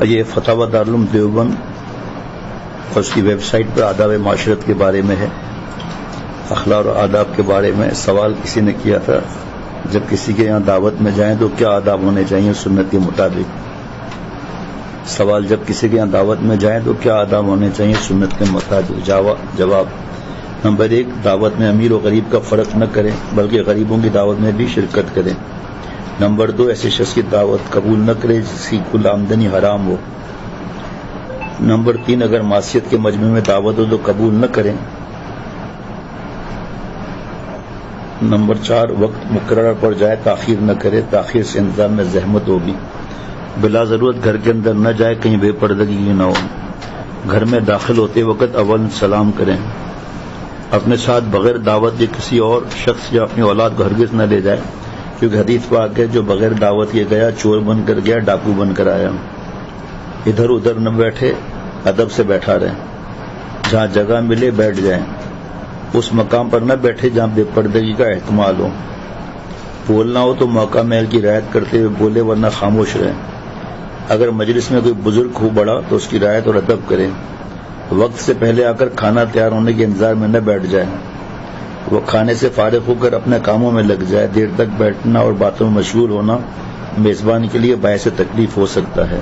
یہ فتاوی دارالعلوم دیوبند اور اس کی ویب سائٹ پر آداب معاشرت کے بارے میں ہے، اخلاق اور آداب کے بارے میں سوال کسی نے کیا تھا، جب کسی کے یہاں دعوت میں جائیں تو کیا آداب ہونے چاہیے سنت کے مطابق؟ سوال، جب کسی کے یہاں دعوت میں جائیں تو کیا آداب ہونے چاہیے سنت کے مطابق؟ جواب، نمبر 1، دعوت میں امیر و غریب کا فرق نہ کریں بلکہ غریبوں کی دعوت میں بھی شرکت کریں۔ نمبر 2، ایسے شخص کی دعوت قبول نہ کریں جس کی کل آمدنی حرام ہو۔ نمبر 3، اگر معصیت کے مجمع میں دعوت ہو تو قبول نہ کریں۔ نمبر 4، وقت مقررہ پر جائے تاخیر نہ کرے، تاخیر سے انتظام میں زحمت ہوگی۔ بلا ضرورت گھر کے اندر نہ جائے، کہیں بے پردگی نہ ہو۔ گھر میں داخل ہوتے وقت اول سلام کریں۔ اپنے ساتھ بغیر دعوت کے کسی اور شخص یا اپنی اولاد کو ہرگز نہ لے جائے، کیونکہ حدیث پاک ہے جو بغیر دعوت کے گیا چور بن کر گیا، ڈاکو بن کر آیا۔ ادھر ادھر نہ بیٹھے، ادب سے بیٹھا رہیں، جہاں جگہ ملے بیٹھ جائیں، اس مقام پر نہ بیٹھے جہاں بے پردگی کا احتمال ہو۔ بولنا ہو تو موقع محل کی رعایت کرتے ہوئے بولے، ورنہ خاموش رہیں۔ اگر مجلس میں کوئی بزرگ ہو بڑا تو اس کی رعایت اور ادب کریں۔ وقت سے پہلے آ کر کھانا تیار ہونے کے انتظار میں نہ بیٹھ جائیں، وہ کھانے سے فارغ ہو کر اپنے کاموں میں لگ جائے۔ دیر تک بیٹھنا اور باتوں میں مشغول ہونا میزبان کے لیے باعث تکلیف ہو سکتا ہے۔